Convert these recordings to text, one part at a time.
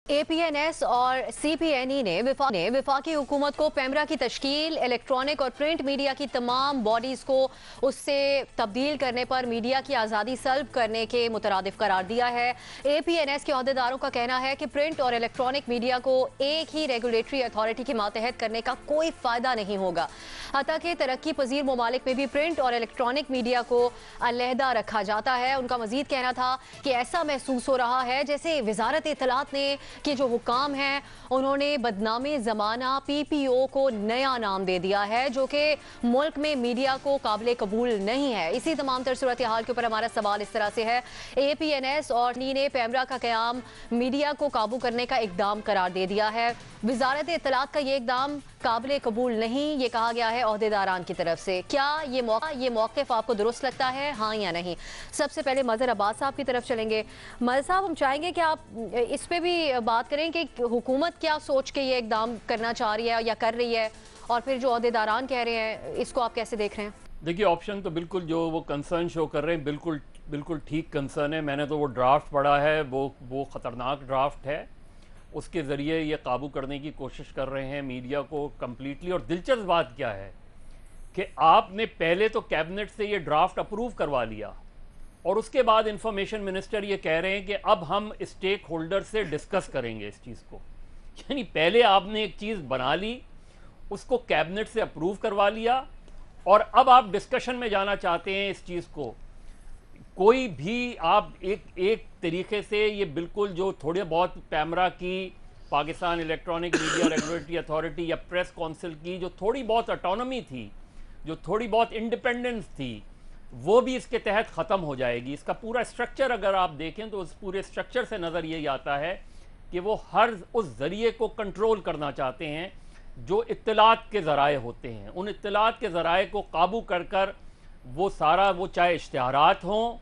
APNS और CPNE ने वफाकी हुकूमत को पेमरा की तश्कील, इलेक्ट्रॉनिक और प्रिंट मीडिया की तमाम बॉडीज़ को उससे तब्दील करने पर मीडिया की आज़ादी सल्ब करने के मुतरादिफ करार दिया है। APNS के अहदेदारों का कहना है कि प्रिंट और इलेक्ट्रॉनिक मीडिया को एक ही रेगुलेटरी अथॉरिटी के मातहत करने का कोई फ़ायदा नहीं होगा। हत्ता कि तरक्की पजीर ममालिक में भी प्रिंट और इलेक्ट्रॉनिक मीडिया को अलहदा रखा जाता है। उनका मजीद कहना था कि ऐसा महसूस हो रहा है जैसे वजारत इत्तलात ने कि जो हुकाम हैं उन्होंने बदनामी ज़माना PPO को नया नाम दे दिया है, जो कि मुल्क में मीडिया को काबिल कबूल नहीं है। इसी तमाम तर सूरत हाल के ऊपर हमारा सवाल इस तरह से है, APNS और CPNE ने पेमरा का क़याम मीडिया को काबू करने का इकदाम करार दे दिया है। वजारत इत्तलात का ये इकदाम काबिल कबूल नहीं, ये कहा गया है अहदेदारान की तरफ से। क्या ये मौक़िफ़ आपको दुरुस्त लगता है, हाँ या नहीं? सबसे पहले मज़हर अब्बास साहब की तरफ चलेंगे। मज़हर साहब, हम चाहेंगे कि आप इस पे भी बात करें कि हुकूमत क्या सोच के ये इकदाम करना चाह रही है या कर रही है, और फिर जो अहदेदारान कह रहे हैं इसको आप कैसे देख रहे हैं? देखिए, ऑप्शन तो बिल्कुल जो वो कंसर्न शो कर रहे हैं बिल्कुल ठीक कंसर्न है। मैंने तो वो ड्राफ्ट पढ़ा है, वो ख़तरनाक ड्राफ्ट है। उसके ज़रिए ये काबू करने की कोशिश कर रहे हैं मीडिया को कम्प्लीटली। और दिलचस्प बात क्या है कि आपने पहले तो कैबिनेट से ये ड्राफ्ट अप्रूव करवा लिया और उसके बाद इंफॉर्मेशन मिनिस्टर ये कह रहे हैं कि अब हम स्टेक होल्डर से डिस्कस करेंगे इस चीज़ को। यानी पहले आपने एक चीज़ बना ली, उसको कैबिनेट से अप्रूव करवा लिया, और अब आप डिस्कशन में जाना चाहते हैं इस चीज़ को। कोई भी आप एक तरीके से ये बिल्कुल जो थोड़े बहुत पेमरा की, Pakistan electronic media regulatory authority या प्रेस काउंसिल की जो थोड़ी बहुत ऑटोनॉमी थी, जो थोड़ी बहुत इंडिपेंडेंस थी, वो भी इसके तहत ख़त्म हो जाएगी। इसका पूरा स्ट्रक्चर अगर आप देखें तो उस पूरे स्ट्रक्चर से नज़र ये आता है कि वो हर उस ज़रिए को कंट्रोल करना चाहते हैं जो इत्तलात के ज़राए होते हैं। उन इत्तलात के ज़राए को काबू कर कर वो सारा, वो चाहे इश्तिहारात हों,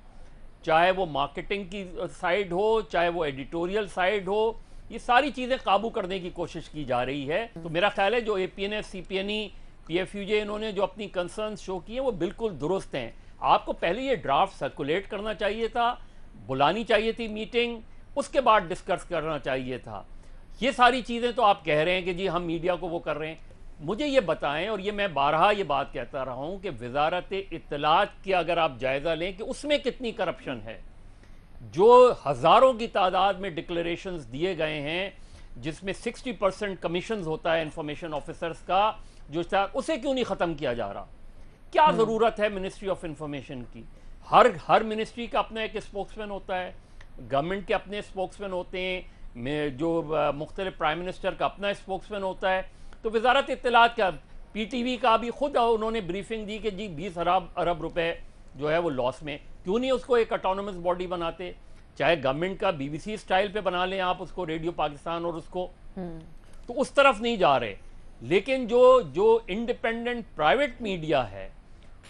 चाहे वो मार्केटिंग की साइड हो, चाहे वो एडिटोरियल साइड हो, ये सारी चीज़ें काबू करने की कोशिश की जा रही है। तो मेरा ख्याल है जो APNS, CPNE, PFUJ इन्होंने जो अपनी कंसर्न शो की है वो बिल्कुल दुरुस्त हैं। आपको पहले ये ड्राफ्ट सर्कुलेट करना चाहिए था, बुलानी चाहिए थी मीटिंग, उसके बाद डिस्कस करना चाहिए था। ये सारी चीज़ें तो आप कह रहे हैं कि जी हम मीडिया को वो कर रहे हैं। मुझे ये बताएं, और ये मैं बारहा ये बात कहता रहा हूँ कि वजारत इत्तलात की अगर आप जायज़ा लें कि उसमें कितनी करप्शन है, जो हज़ारों की तादाद में डिक्लेरेशंस दिए गए हैं जिसमें 60% कमीशन होता है इंफॉर्मेशन ऑफिसर्स का, जो उसे क्यों नहीं ख़त्म किया जा रहा? क्या ज़रूरत है मिनिस्ट्री ऑफ इंफॉर्मेशन की? हर मिनिस्ट्री का अपना एक स्पोक्समैन होता है, गवर्नमेंट के अपने स्पोक्समैन होते हैं, जो मुख्तलिफ प्राइम मिनिस्टर का अपना स्पोक्समैन होता है। तो वजारत इत्तलात का, PTV का भी खुद उन्होंने ब्रीफिंग दी कि जी 20 अरब रुपए जो है वो लॉस में, क्यों नहीं उसको एक ऑटोनोमस बॉडी बनाते? चाहे गवर्नमेंट का BBC स्टाइल पे बना लें आप उसको, रेडियो पाकिस्तान, और उसको तो उस तरफ नहीं जा रहे। लेकिन जो इंडिपेंडेंट प्राइवेट मीडिया है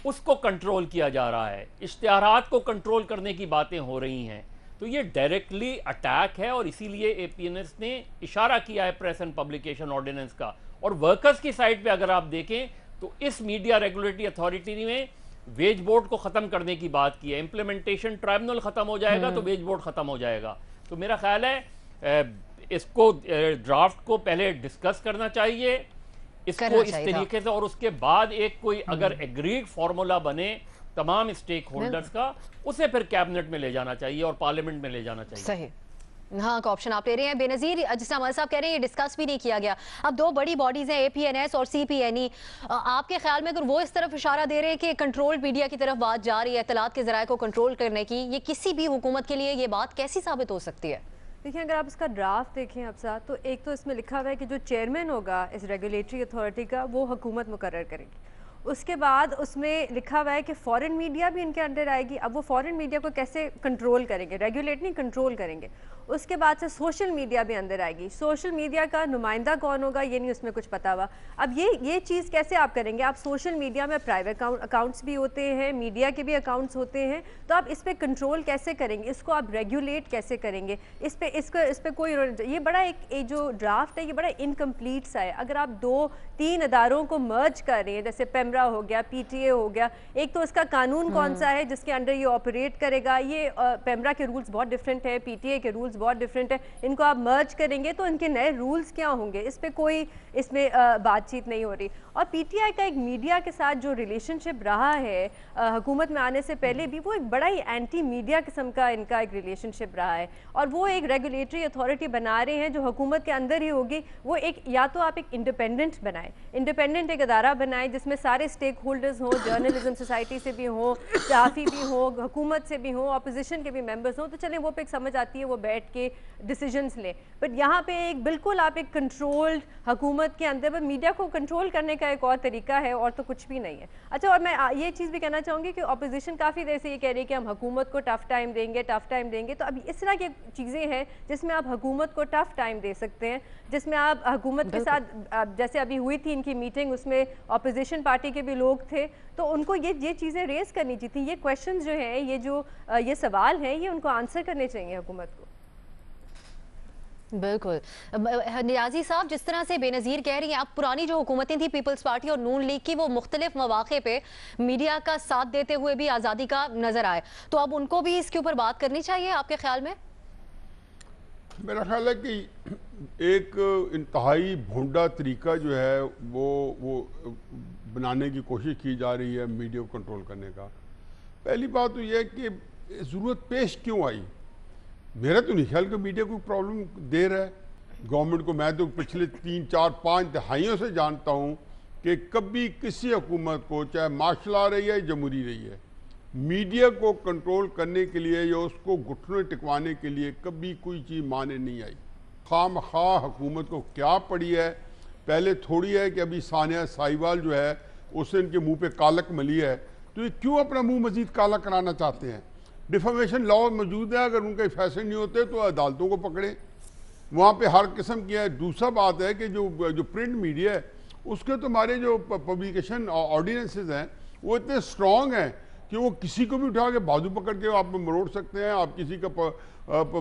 उसको कंट्रोल किया जा रहा है, इश्तिहारात को कंट्रोल करने की बातें हो रही हैं। तो ये डायरेक्टली अटैक है, और इसीलिए APNS ने इशारा किया है प्रेस एंड पब्लिकेशन ऑर्डिनेंस का। और वर्कर्स की साइड पे अगर आप देखें तो इस मीडिया रेगुलेटरी अथॉरिटी में वेज बोर्ड को ख़त्म करने की बात की है। इम्प्लीमेंटेशन ट्राइब्यूनल ख़त्म हो जाएगा तो वेज बोर्ड ख़त्म हो जाएगा। तो मेरा ख्याल है इसको, ड्राफ्ट को पहले डिस्कस करना चाहिए, इसको इस तरीके से, और उसके बाद एक कोई अगर एग्रीड फार्मूला बने तमाम स्टेक होल्डर्स का, उसे फिर कैबिनेट में ले जाना चाहिए और पार्लियामेंट में ले जाना चाहिए। सही, हाँ का ऑप्शन आप ले रहे हैं बेनज़ीर। जिस तरह साहब कह रहे हैं ये डिस्कस भी नहीं किया गया। अब दो बड़ी बॉडीज़ हैं APNS और CPNE, आपके ख्याल में अगर वो इस तरफ इशारा दे रहे हैं कि कंट्रोल मीडिया की तरफ बात जा रही है, इत्तलात के ज़राए को कंट्रोल करने की, ये किसी भी हुकूमत के लिए ये बात कैसी साबित हो सकती है? देखिए, अगर आप इसका ड्राफ्ट देखें अब साथ, तो एक तो इसमें लिखा हुआ है कि जो चेयरमैन होगा इस रेगुलेटरी अथॉरिटी का वो हुकूमत मुकर्रर करेगी। उसके बाद उसमें लिखा हुआ है कि फॉरेन मीडिया भी इनके अंडर आएगी। अब वो फॉरेन मीडिया को कैसे कंट्रोल करेंगे? रेगुलेट नहीं, कंट्रोल करेंगे। उसके बाद से सोशल मीडिया भी अंदर आएगी। सोशल मीडिया का नुमाइंदा कौन होगा ये नहीं उसमें कुछ पता हुआ। अब ये चीज़ कैसे आप करेंगे? आप सोशल मीडिया में प्राइवेट अकाउंट्स भी होते हैं, मीडिया के भी अकाउंट्स होते हैं, तो आप इस पर कंट्रोल कैसे करेंगे? इसको आप रेगुलेट कैसे करेंगे? इस पर कोई, ये बड़ा एक जो ड्राफ्ट है ये बड़ा इनकम्प्लीट सा है। अगर आप 2-3 अदारों को मर्ज कर रहे हैं, जैसे पेमरा हो गया, PTA हो गया, एक तो उसका कानून कौन सा है जिसके अंडर ये ऑपरेट करेगा? ये पेमरा के रूल्स बहुत डिफरेंट है, PTA के रूल्स रूल्स बहुत डिफरेंट है, इनको आप मर्ज करेंगे तो इनके नए रूल्स क्या होंगे, इस पे कोई इसमें बातचीत नहीं हो रही। और पीटीआई का एक मीडिया के साथ जो रिलेशनशिप रहा है हुकूमत में आने से पहले भी, वो एक बड़ा ही एंटी मीडिया किस्म का इनका एक रिलेशनशिप रहा है। और वो एक रेगुलेटरी अथॉरिटी बना रहे हैं जो हुकूमत के अंदर ही होगी। वो एक, या तो आप एक इंडिपेंडेंट बनाएं, इंडिपेंडेंट एक अदारा बनाएं जिसमें सारे स्टेक होल्डर्स हों, जर्नलिज्म सोसाइटी से भी हों, सहाफ़ी भी हों, हुकूमत से भी हों, अपोजिशन के भी मेंबर्स हों, तो चलें वो पे एक समझ आती है, वो बैठ के डिसीजंस लें। बट यहाँ पे एक बिल्कुल आप एक कंट्रोल्ड हुकूमत के अंदर पर मीडिया को कंट्रोल करने का एक और तरीका है, और तो कुछ भी नहीं है। अच्छा, और मैं ये चीज़ भी कहना चाहूँगी कि अपोजिशन काफ़ी देर से ये कह रही है कि हम हुकूमत को टफ टाइम देंगे, टफ टाइम देंगे। तो अभी इस तरह की चीज़ें हैं जिसमें आप हुकूमत को टफ टाइम दे सकते हैं, जिसमें आप हुकूमत के साथ, जैसे अभी हुई थी इनकी मीटिंग, उसमें अपोजिशन पार्टी के भी लोग थे, तो उनको ये चीज़ें रेस करनी चाहिए थी। ये क्वेश्चंस जो हैं, ये सवाल हैं, ये उनको आंसर करने चाहिए हुकूमत को। बिल्कुल। नियाजी साहब, जिस तरह से बेनज़ीर कह रही हैं, आप पुरानी जो हुकूमतें थी पीपल्स पार्टी और नून लीग की, वो मुख्तलिफ मौक़े पे मीडिया का साथ देते हुए भी आज़ादी का नज़र आए, तो अब उनको भी इसके ऊपर बात करनी चाहिए आपके ख्याल में? मेरा ख्याल है कि एक इंतहाई भोंडा तरीका जो है वो बनाने की कोशिश की जा रही है मीडिया को कंट्रोल करने का। पहली बात तो यह है कि ज़रूरत पेश क्यों आई। मेरा तो नहीं ख्याल कि मीडिया कोई प्रॉब्लम दे रहा है गवर्नमेंट को। मैं तो पिछले 3, 4, 5 दहाइयों से जानता हूँ कि कभी किसी हुकूमत को, चाहे मार्शल आ रही है, जमहूरी रही है, मीडिया को कंट्रोल करने के लिए या उसको घुटने टिकवाने के लिए कभी कोई चीज़ माने नहीं आई। खामखा हुकूमत को क्या पड़ी है। पहले थोड़ी है कि अभी सानिया साहिवाल जो है उसने इनके मुंह पे कालक मली है, तो ये क्यों अपना मुंह मजीद काला कराना चाहते हैं। डिफेमेशन लॉ मौजूद है, अगर उनके फैसले नहीं होते तो अदालतों को पकड़े, वहाँ पे हर किस्म की है। दूसरा बात है कि जो प्रिंट मीडिया है उसके तो हमारे जो पब्लिकेशन ऑर्डिनेंसेस हैं वो इतने स्ट्रॉन्ग हैं कि वो किसी को भी उठा के बाजू पकड़ के आप मरोड़ सकते हैं। आप किसी का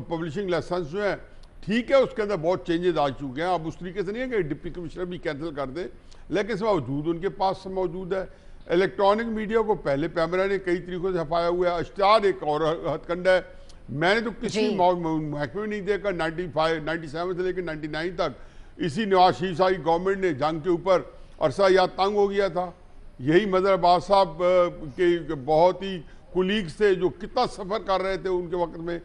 पब्लिशिंग लाइसेंस जो है, ठीक है, उसके अंदर बहुत चेंजेस आ चुके हैं। अब उस तरीके से नहीं है कि डिप्टी कमिश्नर भी कैंसिल कर दे, लेकिन इस बावजूद उनके पास मौजूद है। इलेक्ट्रॉनिक मीडिया को पहले पैमरा ने कई तरीक़ों से हफाया हुआ है। अश्तार एक और हथकंडा है, मैंने तो किसी महकमे में नहीं देखा 97 से लेकर 99 तक इसी नवाज शरीफ साहब की गवर्नमेंट ने जंग के ऊपर अरसा याद तंग हो गया था। यही मदर अब्बास साहब के बहुत ही कुलीग्स थे जो कितना सफ़र कर रहे थे उनके वक्त में।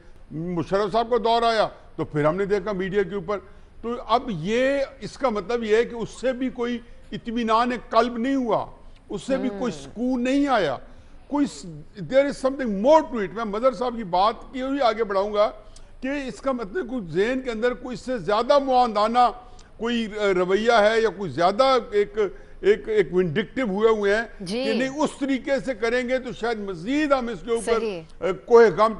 मुशर्रफ साहब का दौर आया तो फिर हमने देखा मीडिया के ऊपर। तो अब ये इसका मतलब ये है कि उससे भी कोई इत्मीनान कल्ब नहीं हुआ, उससे भी कोई सुकून नहीं आया, कोई there is something more to it. मैं मदर साहब की बात की हुई आगे बढ़ाऊंगा कि इसका मतलब कुछ ज़हन के अंदर कोई इससे ज़्यादा मुआंदाना कोई रवैया है या कोई ज़्यादा एक विंडिक्टिव हुए हैं कि नहीं उस तरीके से करेंगे तो शायद मजीद हम इसके ऊपर कोई गम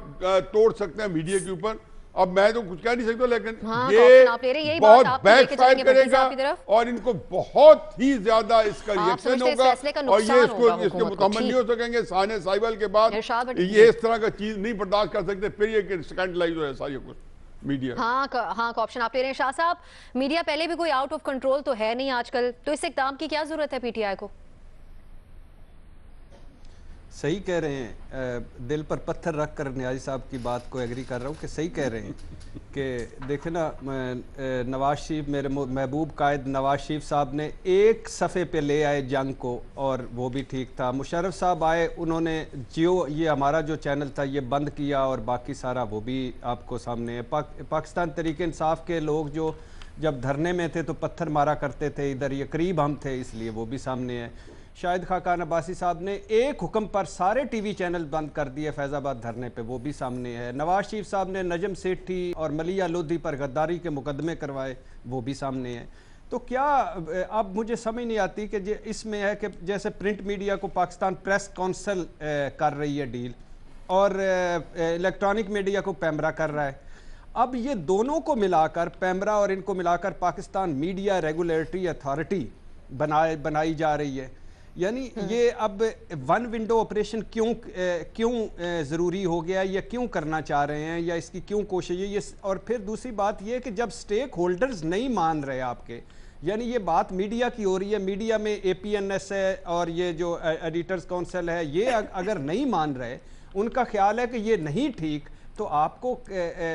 तोड़ सकते हैं मीडिया के ऊपर। अब मैं तो कुछ कह नहीं सकता, लेकिन ये बहुत बैकफायर करेगा और इनको बहुत ही ज्यादा इसका रिएक्शन होगा और ये इसके मुकम्मल नहीं हो सकेंगे। सानिया साहिवाल के बाद ये इस तरह का चीज नहीं बर्दाश्त कर सकते, फिर ये स्कैंडलाइज हो सारी कुछ मीडिया। हाँ, ऑप्शन आप ले रहे हैं शाह साहब। मीडिया पहले भी कोई आउट ऑफ कंट्रोल तो है नहीं आजकल, तो इस इक़दाम की क्या जरूरत है पीटीआई को? सही कह रहे हैं, दिल पर पत्थर रख कर नियाज़ी साहब की बात को एग्री कर रहा हूँ कि सही कह रहे हैं कि देखे ना, नवाज शरीफ, मेरे महबूब कायद नवाज शरीफ साहब ने एक सफ़े पे ले आए जंग को और वो भी ठीक था। मुशर्रफ साहब आए, उन्होंने ये हमारा जो चैनल था ये बंद किया और बाकी सारा वो भी आपको सामने है। पाकिस्तान तहरीक इंसाफ के लोग जो जब धरने में थे तो पत्थर मारा करते थे, इधर ये करीब हम थे इसलिए वो भी सामने है। शाहिद खाकान अब्बासी साहब ने एक हुक्म पर सारे टीवी चैनल बंद कर दिए फैज़ाबाद धरने पे, वो भी सामने है। नवाज शरीफ साहब ने नजम सेठी और मलिया लोधी पर गद्दारी के मुकदमे करवाए, वो भी सामने है। तो क्या अब मुझे समझ नहीं आती कि इसमें है कि जैसे प्रिंट मीडिया को पाकिस्तान प्रेस काउंसिल कर रही है डील और इलेक्ट्रॉनिक मीडिया को पैमरा कर रहा है। अब ये दोनों को मिलाकर, पैमरा और इनको मिलाकर पाकिस्तान मीडिया रेगुलेटरी अथॉरिटी बनाई जा रही है। यानी ये अब वन विंडो ऑपरेशन क्यों ज़रूरी हो गया, या क्यों करना चाह रहे हैं, या इसकी क्यों कोशिश है ये। और फिर दूसरी बात ये कि जब स्टेक होल्डर्स नहीं मान रहे आपके, यानी ये बात मीडिया की हो रही है, मीडिया में APNS है और ये जो एडिटर्स काउंसिल है, ये अगर नहीं मान रहे, उनका ख्याल है कि ये नहीं ठीक, تو آپ کو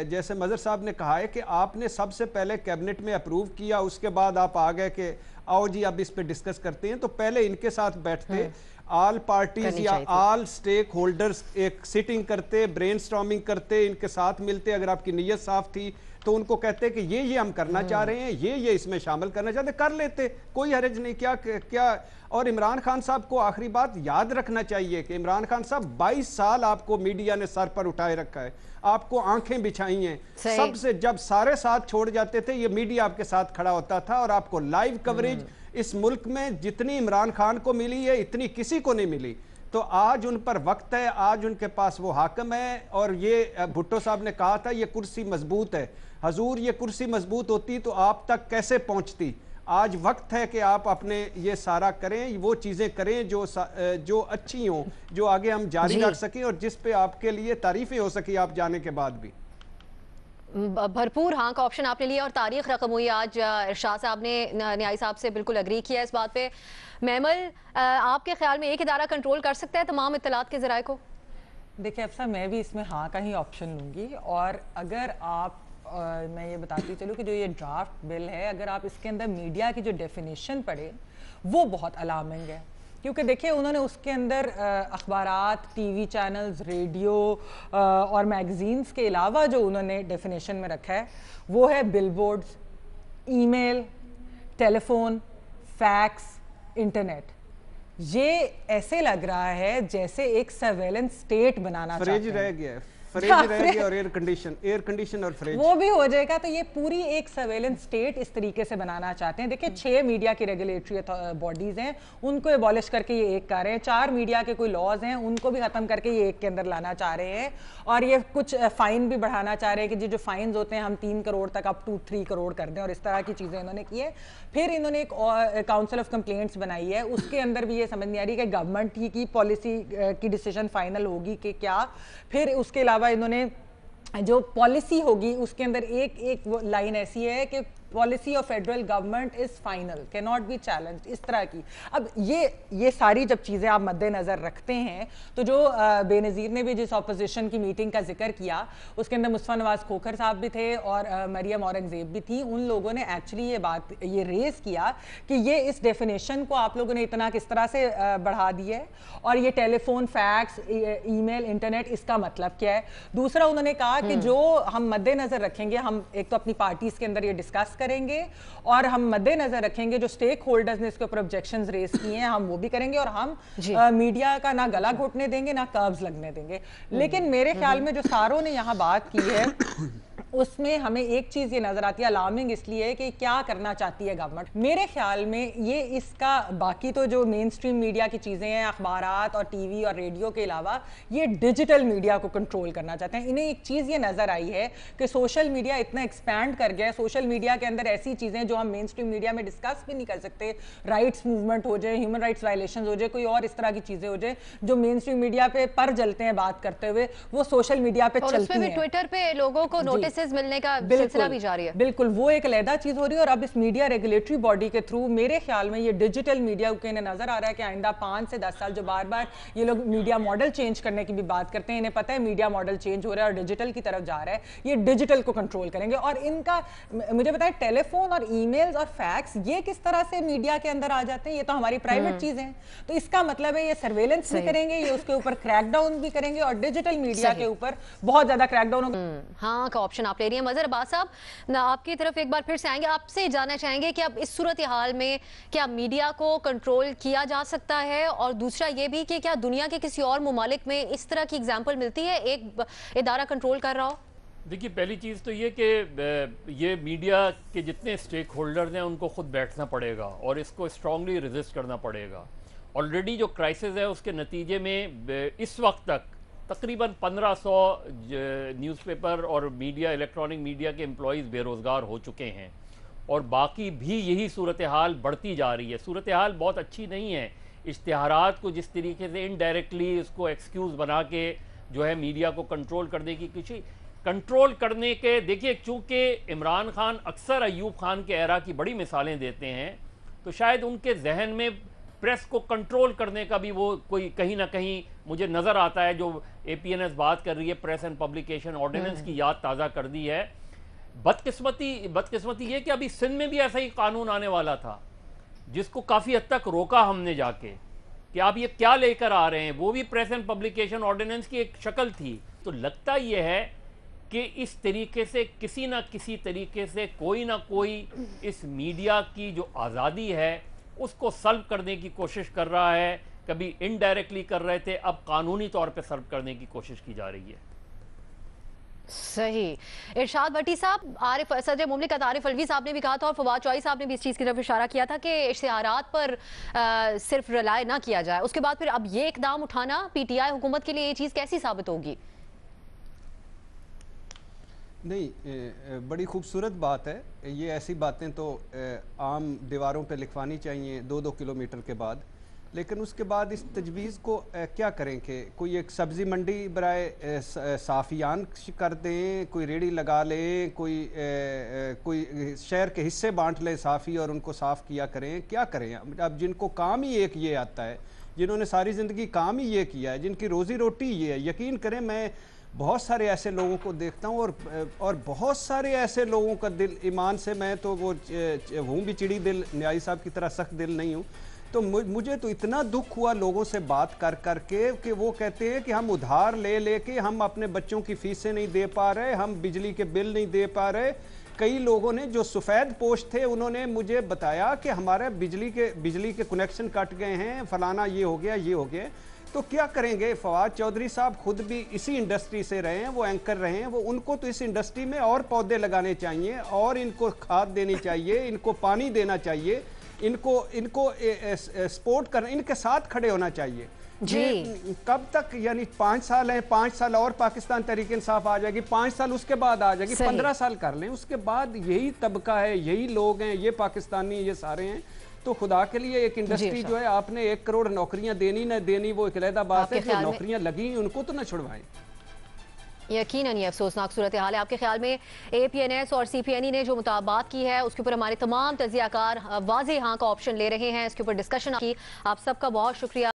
جیسے مظہر صاحب نے کہا ہے کہ آپ نے سب سے پہلے کیبنٹ میں اپروو کیا, اس کے بعد آپ آ گئے کہ آؤ جی اب اس پہ ڈسکس کرتے ہیں, تو پہلے ان کے ساتھ بیٹھتے, آل پارٹیز یا آل سٹیک ہولڈرز ایک سیٹنگ کرتے, برین سٹارمنگ کرتے, ان کے ساتھ ملتے, اگر آپ کی نیت صاف تھی تو ان کو کہتے کہ یہ ہم کرنا چاہ رہے ہیں, یہ اس میں شامل کرنا چاہتے, کر لیتے, کوئی حرج نہیں. کیا اور عمران خان صاحب کو آخری بات یاد رکھنا چاہیے کہ عمران خان صاحب 22 سال آپ کو میڈیا نے سر پر اٹھائے رکھا ہے, آپ کو آنکھیں بچھائی ہیں, سب سے جب سارے ساتھ چھوڑ جاتے تھے یہ میڈیا آپ کے ساتھ کھڑا ہوتا تھا, اور آپ کو لائیو کوریج اس ملک میں جتنی عمران خان کو ملی ہے اتنی کسی کو نہیں ملی. تو آج ان پر وقت ہے, آج ان کے پاس وہ حاکم ہے, اور یہ بھٹو صاحب نے کہا تھا یہ کرسی مضبوط ہے. حضور یہ کرسی مضبوط ہوتی تو آپ تک کیسے پہنچتی؟ آج وقت ہے کہ آپ اپنے یہ سارا کریں, وہ چیزیں کریں جو اچھی ہوں, جو آگے ہم جاری رکھ سکیں اور جس پہ آپ کے لیے تعریفیں ہو سکی آپ جانے کے بعد بھی. بھرپور ہاں کا آپشن آپ نے لیا اور تاریخ رقم ہوئی. آج ارشاد صاحب نے نیائی صاحب سے بالکل اگری کیا اس بات پہ. میمل, آپ کے خیال میں ایک ادارہ کنٹرول کر سکتا ہے تمام اطلاعات کے ذرائع کو؟ دیکھیں افسر, میں بھی اس میں ہاں کا ہی آپشن لوں گی, اور اگر آپ میں یہ بتاتی چلوں کہ جو یہ ڈرافٹ بل ہے, اگر آپ اس کے اندر میڈیا کی جو ڈیفینیشن پڑھے وہ بہت الارمنگ ہے, کیونکہ دیکھیں انہوں نے اس کے اندر اخبارات, ٹی وی چینلز, ریڈیو اور میگزینز کے علاوہ جو انہوں نے ڈیفینیشن میں رکھا ہے وہ ہے بل بورڈز, ای میل, ٹیلی فون, فیکس, انٹرنیٹ. یہ ایسے لگ رہا ہے جیسے ایک سرویلنس سٹیٹ بنانا چاہتے ہیں. فریج رہ گیا ہے, فریج رہ گیا اور ایئر کنڈیشن اور فریج وہ بھی ہو جائے گا. تو یہ پوری ایک سرویلنس سٹیٹ اس طریقے سے بنانا چاہتے ہیں. دیکھیں 6 میڈیا کی ریگولیٹری باڈیز ہیں, ان کو ایبالش کر کے یہ ایک کر رہے ہیں. 4 میڈیا کے کوئی لاز ہیں, ان کو بھی ختم کر کے یہ ایک کے اندر لانا چاہ رہے ہیں, اور یہ کچھ فائن بھی بڑھانا چاہ رہے ہیں کہ جو فائنز ہوتے ہیں ہم 3 کروڑ تک اب 3 کروڑ کر دیں, اور اس طرح کی چیزیں انہوں نے کی ہے. پھر انہوں نے ایک کاؤنسل آف کمپلینٹس بنائی ہے, اس کے اندر بھی یہ سمجھ نہیں آ رہی کہ گورنمنٹ ہی کی پالیسی کی ڈیسیژن فائنل ہوگی کہ کیا. پھر اس کے علاوہ انہوں نے جو پالیسی ہوگی اس کے اندر ایک لائن ایسی ہے کہ policy of federal government is final, کی ناٹ بی چیلنجڈ, اس طرح کی. اب یہ ساری جب چیزیں آپ مد نظر رکھتے ہیں تو جو بے نظیر نے بھی جس اپوزیشن کی میٹنگ کا ذکر کیا اس کے اندر مصطفیٰ نواز کھوکھر صاحب بھی تھے اور مریم اورنگزیب بھی تھی, ان لوگوں نے ایکچولی یہ ریز کیا کہ یہ اس ڈیفینیشن کو آپ لوگوں نے اتنا کس طرح سے بڑھا دیا ہے, اور یہ ٹیلی فون, فیکس, ای میل, انٹرنیٹ, اس کا مطلب کیا ہے. دوسرا انہوں نے کہا کہ جو ہم مد نظر رکھیں گے, ہم ایک تو اپنی پارٹیز کے اندر یہ ڈسکس کریں گے, اور ہم مد نظر رکھیں گے جو سٹیک ہولڈرز نے اس کے اوپر آبجیکشنز ریز کیے ہیں ہم وہ بھی کریں گے, اور ہم میڈیا کا نہ گلا گھوٹنے دیں گے نہ کربز لگنے دیں گے. لیکن میرے خیال میں جو ساروں نے یہاں بات کی ہے اس میں ہمیں ایک چیز یہ نظر آتی ہے الارمنگ اس لیے کہ کیا کرنا چاہتی ہے گورنمنٹ. میرے خیال میں یہ اس کا باقی تو جو مین سٹریم میڈیا کی چیزیں ہیں, اخبارات اور ٹی وی اور ریڈیو کے علاوہ, یہ ڈیجیٹل میڈیا کو کنٹرول کرنا چاہتے ہیں. انہیں ایک چیز یہ نظر آئی ہے کہ سوشل میڈیا اتنا ایکسپینڈ کر گیا ہے, سوشل میڈیا کے اندر ایسی چیزیں جو ہم مین سٹریم میڈیا میں ڈسکس بھی نہیں کر سکتے, رائٹس موومنٹ ہو جائے, ہیومن رائٹس وائلیشنز ہو جائے, کوئی اور اس طرح کی چیزیں ہو جائے جو مین سٹریم میڈیا پہ پر جلتے ہیں بات کرتے ہوئے, وہ سوشل میڈیا پہ چلتی ہیں. ٹویٹر پہ لوگوں کو نوٹسز ملنے کا سلسلہ بھی جاری ہے. بالکل, وہ ایک علیحدہ چیز ہو رہی ہے. اور اب اس میڈیا ریگولیٹری باڈی کے تھرو میرے خیال میں یہ ڈیجیٹل میڈیا کو انہیں نظر آ رہا ہے کہ آئندہ 5 سے 10 سال جو بار بار یہ لوگ میڈیا ماڈل چینج کرنے کی بھی بات کرتے ہیں, انہیں پتہ ہے میڈیا ماڈل چینج ہو رہا ہے اور ڈیجیٹل کی طرف جا رہا ہے, یہ ڈیجیٹل کو کنٹرول کریں گے. اور ان کا مجھے بتائیں ٹیلی فون اور ای میلز اور فیکس یہ کس طرح سے میڈیا کے اندر آ جاتے ہیں, یہ تو ہماری پرائیویٹ چیزیں ہیں. تو اس کا مطلب ہے یہ سرویلنس بھی کریں گے, یہ اس کے اوپر کریک ڈاؤن بھی کریں گے, اور ڈیجیٹل میڈیا کے اوپر بہت زیادہ کریک ڈاؤن ہوگا. ہاں کا آپشن آپ لے رہی ہیں. مظہر عباس صاحب آپ کی طرف ایک بار پھر سے آئیں گے, آپ سے جاننا چاہیں گے کہ اب اس صورتحال میں کیا میڈیا کو کنٹرول کیا جا سکتا ہے, اور دوسرا یہ بھی کہ کیا دنیا کے کسی اور ممالک میں اس طرح کی ایگزامپل ملتی ہے ایک ادارہ کنٹرول کر رہا ہو؟ دیکھیے, پہلی چیز تو یہ کہ یہ میڈیا کے جتنے سٹیک ہولڈرز ہیں ان کو خود بیٹھنا پڑے گا اور اس کو اسٹرانگلی ریزسٹ کرنا پڑے گا. آلریڈی جو کرائسس ہے اس کے نتیجے میں اس وقت تک تقریباً 1500 نیوز پیپر اور میڈیا, الیکٹرانک میڈیا کے امپلائیز بے روزگار ہو چکے ہیں, اور باقی بھی یہی صورتحال بڑھتی جا رہی ہے. صورتحال بہت اچھی نہیں ہے. اشتہارات کو جس طریقے سے انڈائریکٹلی اس کو ایکسکیوز بنا کے جو ہے میڈیا کو کنٹرول کرنے کی کسی کنٹرول کرنے کے, دیکھیے چونکہ عمران خان اکثر ایوب خان کے ایرا کی بڑی مثالیں دیتے ہیں, تو شاید ان کے ذہن میں प्रेस को कंट्रोल करने का भी वो कोई कहीं ना कहीं मुझे नज़र आता है। जो APNS बात कर रही है, प्रेस एंड पब्लिकेशन ऑर्डिनेंस की याद ताज़ा कर दी है। बदकिस्मती ये कि अभी सिंध में भी ऐसा ही कानून आने वाला था, जिसको काफ़ी हद तक रोका हमने जाके कि आप ये क्या लेकर आ रहे हैं। वो भी प्रेस एंड पब्लिकेशन ऑर्डिनेंस की एक शक्ल थी। तो लगता ये है कि इस तरीके से किसी ना किसी तरीके से कोई ना कोई इस मीडिया की जो आज़ादी है उसको सल्ब करने की कोशिश कर रहा है। कभी इनडायरेक्टली कर रहे थे, अब कानूनी तौर पे सल्ब करने की कोशिश की जा रही है। सही। इरशाद भट्टी साहब, सदर मुमलिकत आरिफ अलवी साहब ने भी कहा था और फवाद चौधरी साहब ने भी इस चीज़ की तरफ इशारा किया था कि इश्तिहारात पर सिर्फ रिलाय ना किया जाए। उसके बाद फिर अब ये इकदाम उठाना PTI हुकूमत के लिए ये चीज़ कैसी साबित होगी? नहीं, बड़ी खूबसूरत बात है। ये ऐसी बातें तो आम दीवारों पे लिखवानी चाहिए 2-2 किलोमीटर के बाद, लेकिन उसके बाद इस तजवीज़ को क्या करें कि कोई एक सब्ज़ी मंडी बराए साफ़ियान कर दें, कोई रेड़ी लगा लें, कोई शहर के हिस्से बांट लें साफ़ी और उनको साफ़ किया करें। क्या करें? अब जिनको काम ही एक ये आता है, जिन्होंने सारी ज़िंदगी काम ही ये किया है, जिनकी रोज़ी रोटी ये है, यकीन करें मैं बहुत सारे ऐसे लोगों को देखता हूँ और बहुत सारे ऐसे लोगों का दिल, ईमान से मैं तो वो हूँ भी चिड़ी दिल, न्याई साहब की तरह सख्त दिल नहीं हूँ। तो मुझे तो इतना दुख हुआ लोगों से बात कर कर के कि वो कहते हैं कि हम उधार ले के हम अपने बच्चों की फीसें नहीं दे पा रहे, हम बिजली के बिल नहीं दे पा रहे। कई लोगों ने जो सफ़ेद पोश थे उन्होंने मुझे बताया कि हमारे बिजली के कनेक्शन कट गए हैं, फलाना ये हो गया। तो क्या करेंगे? फवाद चौधरी साहब खुद भी इसी इंडस्ट्री से रहे हैं, वो एंकर रहे हैं, वो उनको तो इस इंडस्ट्री में और पौधे लगाने चाहिए और इनको खाद देनी चाहिए, इनको पानी देना चाहिए, इनको सपोर्ट करना, इनके साथ खड़े होना चाहिए जी। कब तक? यानी 5 साल हैं, 5 साल और पाकिस्तान तहरीक इंसाफ आ जाएगी, 5 साल उसके बाद आ जाएगी, 15 साल कर लें, उसके बाद यही तबका है, यही लोग हैं, ये पाकिस्तानी, ये सारे हैं। तो खुदा के लिए एक इंडस्ट्री जो है, आपने 1 करोड़ नौकरियां देनी ना देनी वो एक अलग बात है, जो नौकरियां लगी उनको तो ना छुड़वाएं। यकीनन ये अफसोसनाक सूरत हाल है। आपके ख्याल में APNS और CPNE ने जो मुताबात की है उसके ऊपर हमारे तमाम तजियाकार वाज़ेह हाँ का ऑप्शन ले रहे हैं, इसके ऊपर डिस्कशन की। आप सबका बहुत शुक्रिया।